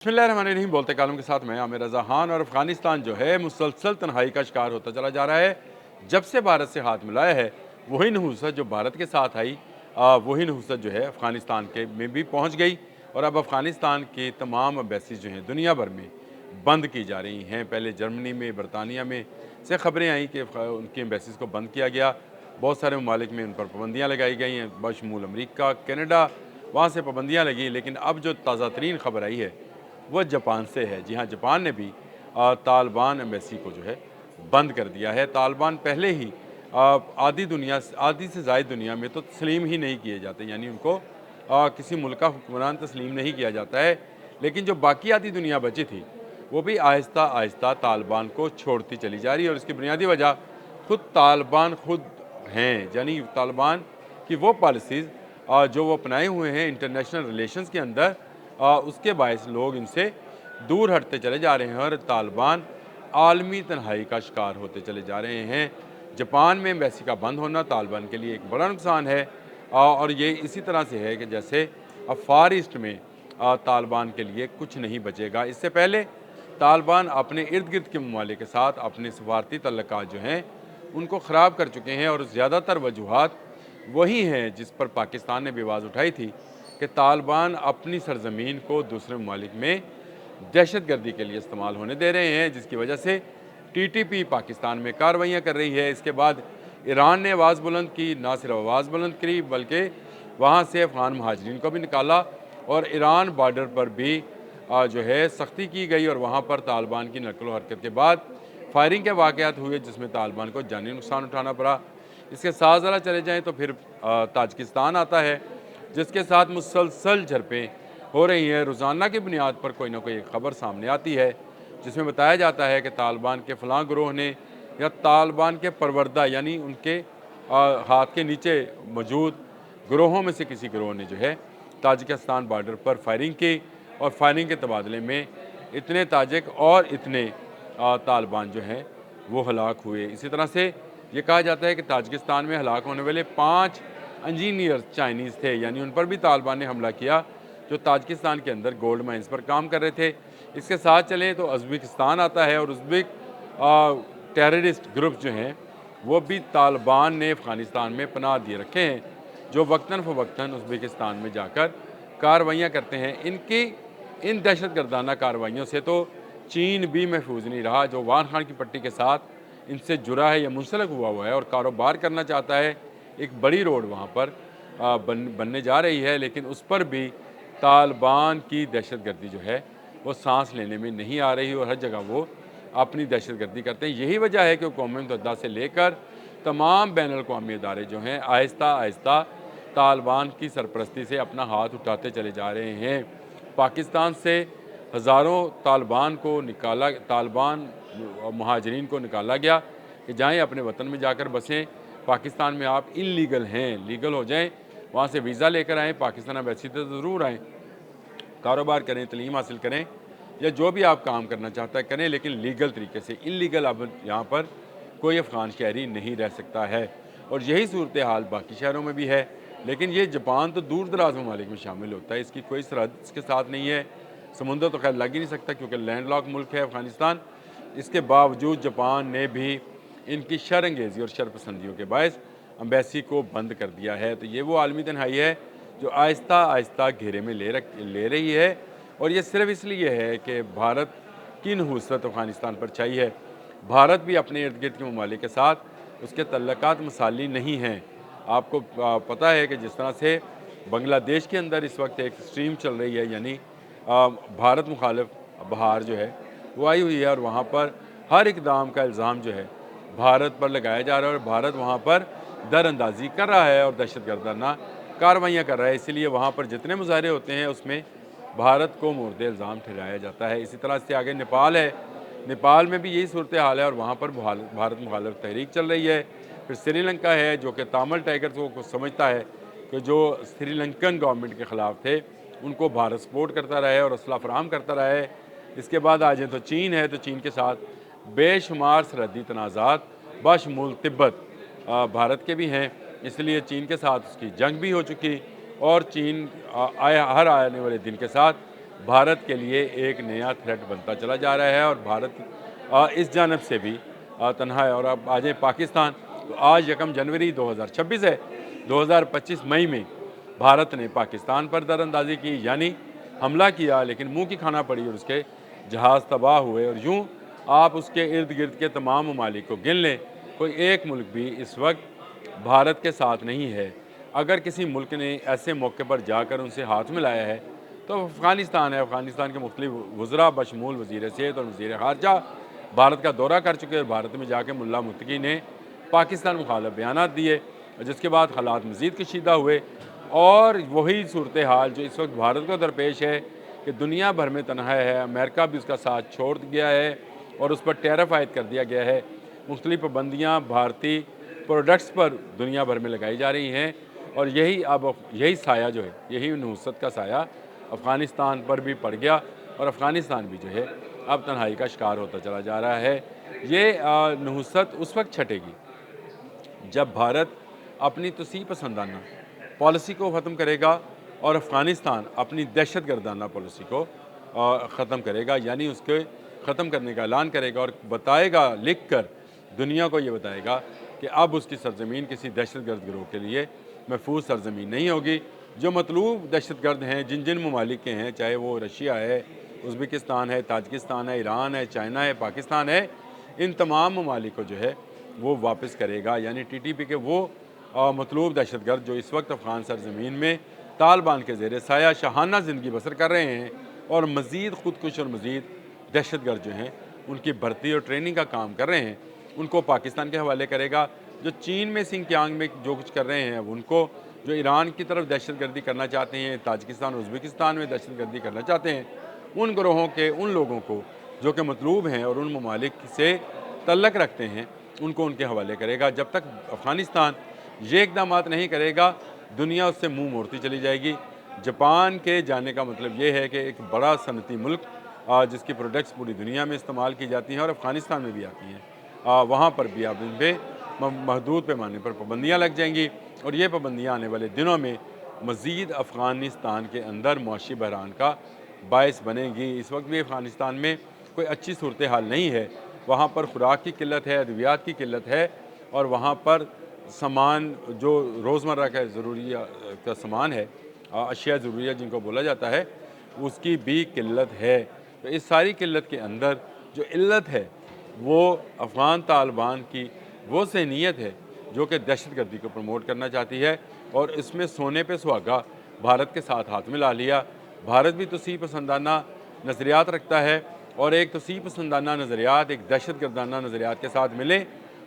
बिस्मिल्लाहिर्रहमानिर्रहीम। बोलते कालम के साथ मैं आमिर रज़ा खान। और अफ़गानिस्तान जो है मुसलसल तन्हाई का शिकार होता चला जा रहा है। जब से भारत से हाथ मिलाया है वही नहुसत जो भारत के साथ आई वही नहुसत जो है अफ़गानिस्तान के में भी पहुंच गई। और अब अफ़गानिस्तान की तमाम एम्बेसीज जो हैं दुनिया भर में बंद की जा रही हैं। पहले जर्मनी में, बरतानिया में से ख़बरें आई कि उनकी एम्बेसीज को बंद किया गया। बहुत सारे ममालिक में उन पर पाबंदियाँ लगाई गई हैं, बशमूल अमरीका, कनाडा, वहाँ से पाबंदियाँ लगी। लेकिन अब जो ताज़ा तरीन खबर आई है वह जापान से है। जी हाँ, जापान ने भी तालिबान एम्बेसी को जो है बंद कर दिया है। तालिबान पहले ही आधी से ज़ायद दुनिया में तो तस्लीम ही नहीं किए जाते, यानी उनको किसी मुल्क का हुक्मरान तस्लीम नहीं किया जाता है। लेकिन जो बाकी आधी दुनिया बची थी वो भी आहिस्ता आहिस्ता तालिबान को छोड़ती चली जा रही है। और इसकी बुनियादी वजह खुद तालिबान खुद हैं, यानी तालिबान की वो पॉलिसीज़ जो वो अपनाए हुए हैं इंटरनेशनल रिलेशंस के अंदर, उसके बायस लोग इनसे दूर हटते चले जा रहे हैं और तालिबान आलमी तन्हाई का शिकार होते चले जा रहे हैं। जापान में एम्बेसी का बंद होना तालिबान के लिए एक बड़ा नुकसान है। और ये इसी तरह से है कि जैसे अब फार ईस्ट में तालिबान के लिए कुछ नहीं बचेगा। इससे पहले तालिबान अपने इर्द गिर्द के ममालिक के साथ अपने सफारती तल्लुकात जो हैं उनको ख़राब कर चुके हैं। और ज़्यादातर वजूहात वही हैं जिस पर पाकिस्तान ने भी आवाज़ उठाई थी कि तालिबान अपनी सरजमीन को दूसरे ममालिक में दहशत गर्दी के लिए इस्तेमाल होने दे रहे हैं, जिसकी वजह से TTP पाकिस्तान में कार्रवाइयाँ कर रही है। इसके बाद ईरान ने आवाज़ बुलंद की, ना सिर्फ आवाज़ बुलंद करी बल्कि वहाँ से अफ़गान महाजरीन को भी निकाला। और ईरान बॉर्डर पर भी जो है सख्ती की गई और वहाँ पर तालिबान की नकलो हरकत के बाद फायरिंग के वाक़यात हुए जिसमें तालिबान को जानी नुकसान उठाना पड़ा। इसके साथ ज़रा चले जाएँ तो फिर ताजिकिस्तान आता है जिसके साथ मुसलसल झड़पें हो रही हैं। रोज़ाना की बुनियाद पर कोई ना कोई खबर सामने आती है जिसमें बताया जाता है कि तालिबान के फ़लाँ ग्रोह ने या तालिबान के परवरदा यानी उनके हाथ के नीचे मौजूद ग्रोहों में से किसी ग्रोह ने जो है ताजिकिस्तान बॉर्डर पर फायरिंग की। और फायरिंग के तबादले में इतने ताजिक और इतने तालिबान जो हैं वो हलाक हुए। इसी तरह से ये कहा जाता है कि ताजिकिस्तान में हलाक होने वाले 5 इंजीनियर चाइनीज़ थे, यानी उन पर भी तालिबान ने हमला किया जो ताजिकिस्तान के अंदर गोल्ड माइंस पर काम कर रहे थे। इसके साथ चलें तो उज़्बेकिस्तान आता है और उज़्बेक टेररिस्ट ग्रुप जो हैं वो भी तालिबान ने अफ़गानिस्तान में पनाह दिए रखे हैं, जो वक्तन फ़वक्तन उज़्बेकिस्तान में जाकर कार्रवाइयाँ करते हैं। इनकी इन दहशत गर्दाना कार्रवाइयों से तो चीन भी महफूज नहीं रहा, जो वान खान की पट्टी के साथ इनसे जुड़ा है या मुंसलिक हुआ है और कारोबार करना चाहता है। एक बड़ी रोड वहाँ पर बनने जा रही है, लेकिन उस पर भी तालिबान की दहशतगर्दी जो है वो सांस लेने में नहीं आ रही और हर जगह वो अपनी दहशतगर्दी करते हैं। यही वजह है कि कौम मुत्तहिदा से लेकर तमाम बैन अल-अक़वामी इदारे जो हैं आहिस्ता आहिस्ता तालिबान की सरपरस्ती से अपना हाथ उठाते चले जा रहे हैं। पाकिस्तान से हज़ारों तालिबान महाजरीन को निकाला गया कि जाएँ अपने वतन में जाकर बसें। पाकिस्तान में आप इल्लीगल हैं, लीगल हो जाएँ, वहाँ से वीज़ा लेकर आएँ, पाकिस्तान एम्बेसी तो ज़रूर आएँ, कारोबार करें, तलीम हासिल करें या जो भी आप काम करना चाहता है करें, लेकिन लीगल तरीके से। इल्लीगल अब यहाँ पर कोई अफ़गान शहरी नहीं रह सकता है। और यही सूरत हाल बाकी शहरों में भी है। लेकिन ये जापान तो दूर दराज ममालिक में शामिल होता है, इसकी कोई सरहद इसके साथ नहीं है, समुंदर तो खैर लग ही नहीं सकता क्योंकि लैंडलॉक मुल्क है अफ़गानिस्तान। इसके बावजूद जापान ने भी इनकी शरअंगेज़ी और शरपसंदियों के बायस एम्बेसी को बंद कर दिया है। तो ये वो आलमी तन्हाई है जो आहिस्ता आहिस्ता घेरे में ले रही है। और ये सिर्फ इसलिए है कि भारत की नहुसत अफ़गानिस्तान पर छाई है। भारत भी अपने इर्द गिर्द के ममालिक के साथ उसके तल्लुकात मसाली नहीं हैं। आपको पता है कि जिस तरह से बांग्लादेश के अंदर इस वक्त एक स्ट्रीम चल रही है, यानी भारत मुखालिफ बहार जो है वो आई हुई है और वहाँ पर हर इकदाम का इल्ज़ाम जो है भारत पर लगाया जा रहा है और भारत वहाँ पर दरअंदाज़ी कर रहा है और दहशत गर्दाना कार्रवाइयाँ कर रहा है। इसीलिए वहाँ पर जितने मुजाहरे होते हैं उसमें भारत को मोर्दे इल्ज़ाम ठहराया जाता है। इसी तरह से आगे नेपाल है, नेपाल में भी यही सूरत हाल है और वहाँ पर भारत मुखालिफ तहरीक चल रही है। फिर श्रीलंका है जो कि तामिल टाइगर्स को समझता है कि जो श्रीलंकन गवर्नमेंट के ख़िलाफ़ थे उनको भारत सपोर्ट करता रहे और असला फराहम करता रहे। इसके बाद आ जाए तो चीन है, तो चीन के साथ बेशुमार सरहदी तनाज़ात बशमूल तिब्बत भारत के भी हैं, इसलिए चीन के साथ उसकी जंग भी हो चुकी और चीन हर आने वाले दिन के साथ भारत के लिए एक नया थ्रेट बनता चला जा रहा है और भारत इस जानब से भी तनहा है। और अब आ जाए पाकिस्तान, तो आज 1 जनवरी 2026 है। 2025 मई में भारत ने पाकिस्तान पर दरअंदाजी की, यानी हमला किया, लेकिन मुंह की खाना पड़ी और उसके जहाज़ तबाह हुए। और यूँ आप उसके इर्द गिर्द के तमाम ममालिक को गिन लें, कोई एक मुल्क भी इस वक्त भारत के साथ नहीं है। अगर किसी मुल्क ने ऐसे मौके पर जाकर उनसे हाथ मिलाया है तो अफ़गानिस्तान है। अफ़गानिस्तान के मुख्तलिफ वज़रा बशमूल वज़ीर सेहत और वज़ीर ख़ारजा भारत का दौरा कर चुके हैं। भारत में जाके मुल्ला मुत्तकी ने पाकिस्तान मुखालिफ बयानात दिए, जिसके बाद हालात मज़ीद कशीदा हुए। और वही सूरत हाल जो इस वक्त भारत को दरपेश है कि दुनिया भर में तनहा है, अमेरिका भी उसका साथ छोड़ गया है और उस पर टैरिफ आयद कर दिया गया है। मुख्तलिफ पाबंदियाँ भारतीय प्रोडक्ट्स पर दुनिया भर में लगाई जा रही हैं और यही साया जो है, यही नुसरत का साया अफ़गानिस्तान पर भी पड़ गया और अफ़गानिस्तान भी जो है अब तन्हाई का शिकार होता चला जा रहा है। ये नुसरत उस वक्त छटेगी जब भारत अपनी तोसी पसंदाना पॉलिसी को ख़त्म करेगा और अफ़गानिस्तान अपनी दहशत गर्दाना पॉलिसी को ख़त्म करेगा, यानी उसके ख़त्म करने का ऐलान करेगा और बताएगा, लिख कर दुनिया को ये बताएगा कि अब उसकी सरज़मीन किसी दहशत गर्द गिरोह के लिए महफूज सरज़मीन नहीं होगी। जो मतलूब दहशत गर्द हैं जिन जिन ममालिक के हैं, चाहे वो रशिया है, उज़्बेकिस्तान है, ताजिकिस्तान है, ईरान है, चाइना है, पाकिस्तान है, इन तमाम ममालिक को जो है वो वापस करेगा। यानी TTP के वो मतलूब दहशत गर्द जो इस वक्त अफ़गान सरज़मीन में तालिबान के ज़ेर साया शाहाना ज़िंदगी बसर कर रहे हैं और मज़ीद ख़ुदकुश और मज़ीद दहशत गर्द जो हैं उनकी भर्ती और ट्रेनिंग का काम कर रहे हैं, उनको पाकिस्तान के हवाले करेगा। जो चीन में सिंकियांग में जो कुछ कर रहे हैं उनको, जो ईरान की तरफ दहशत गर्दी करना चाहते हैं, ताजिकिस्तान उज़्बेकिस्तान में दहशत गर्दी करना चाहते हैं, उन ग्रोहों के उन लोगों को जो कि मतलूब हैं और उन ममालिक से तल्लक रखते हैं, उनको उनके हवाले करेगा। जब तक अफ़गानिस्तान ये इक़दामात नहीं करेगा, दुनिया उससे मुँह मोड़ती चली जाएगी। जापान के जाने का मतलब ये है कि एक बड़ा सनती मुल्क जिसकी प्रोडक्ट्स पूरी दुनिया में इस्तेमाल की जाती हैं और अफ़गानिस्तान में भी आती हैं, वहाँ पर भी अब इन पर महदूद पैमाने पर पाबंदियाँ लग जाएंगी और ये पाबंदियाँ आने वाले दिनों में मज़ीद अफ़गानिस्तान के अंदर मुआशी बहरान का बायस बनेगी। इस वक्त भी अफ़गानिस्तान में कोई अच्छी सूरत हाल नहीं है। वहाँ पर खुराक की किल्लत है, अद्वियात की किल्लत है और वहाँ पर सामान जो रोज़मर्रा का ज़रूरी का सामान है, अशिया ज़रूरिया जिनको बोला जाता है, उसकी भी किल्लत है। तो इस सारी किल्लत के अंदर जो इल्लत है वो अफ़गान तालिबान की वो सहनियत है जो कि दहशत गर्दी को प्रमोट करना चाहती है और इसमें सोने पे सुहागा भारत के साथ हाथ मिला लिया। भारत भी तोसी पसंदाना नज़रियात रखता है और एक तोसी पसंदाना नज़रियात एक दहशत गर्दाना नज़रियात के साथ मिले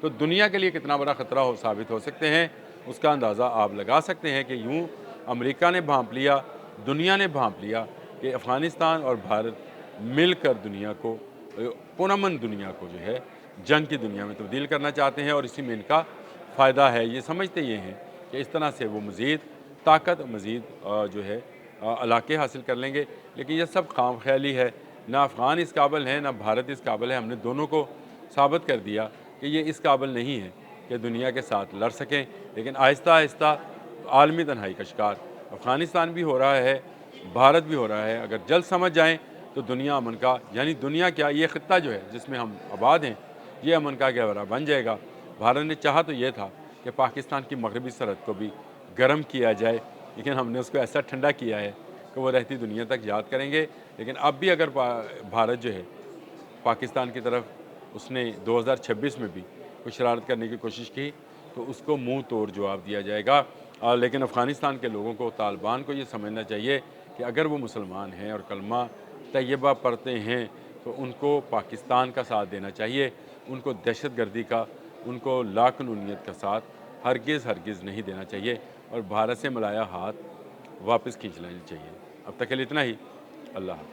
तो दुनिया के लिए कितना बड़ा ख़तरा साबित हो सकते हैं, उसका अंदाज़ा आप लगा सकते हैं कि यूँ अमेरिका ने भांप लिया, दुनिया ने भांप लिया कि अफ़गानिस्तान और भारत मिलकर दुनिया को, पुरअमन दुनिया को जो है जंग की दुनिया में तब्दील करना चाहते हैं और इसी में इनका फ़ायदा है। ये समझते ये हैं कि इस तरह से वो मज़ीद ताकत, मज़ीद जो है इलाके हासिल कर लेंगे, लेकिन यह सब खाम ख्याली है। ना अफ़गान इस काबिल हैं, ना भारत इस काबिल है। हमने दोनों को साबित कर दिया कि ये इस काबिल नहीं है कि दुनिया के साथ लड़ सकें। लेकिन आहिस्ता आहिस्ता आलमी तन्हाई का शिकार अफ़गानिस्तान भी हो रहा है, भारत भी हो रहा है। अगर जल्द समझ जाएँ तो दुनिया अमन का, यानी दुनिया क्या, ये ख़ित्ता जो है जिसमें हम आबाद हैं, ये अमन का गहवरा बन जाएगा। भारत ने चाहा तो ये था कि पाकिस्तान की मगरबी सरहद को भी गर्म किया जाए, लेकिन हमने उसको ऐसा ठंडा किया है कि वो रहती दुनिया तक याद करेंगे। लेकिन अब भी अगर भारत जो है पाकिस्तान की तरफ उसने 2026 में भी कोई शरारत करने की कोशिश की तो उसको मुँह तोड़ जवाब दिया जाएगा। लेकिन अफ़गानिस्तान के लोगों को, तालिबान को ये समझना चाहिए कि अगर वो मुसलमान हैं और कलमा तैयबा पढ़ते हैं तो उनको पाकिस्तान का साथ देना चाहिए, उनको दहशत गर्दी का, उनको लाक़ानूनियत का साथ हरगिज़ नहीं देना चाहिए और भारत से मिलाया हाथ वापस खींच लेना चाहिए। अब तक के लिए इतना ही। अल्लाह हाफ़िज़।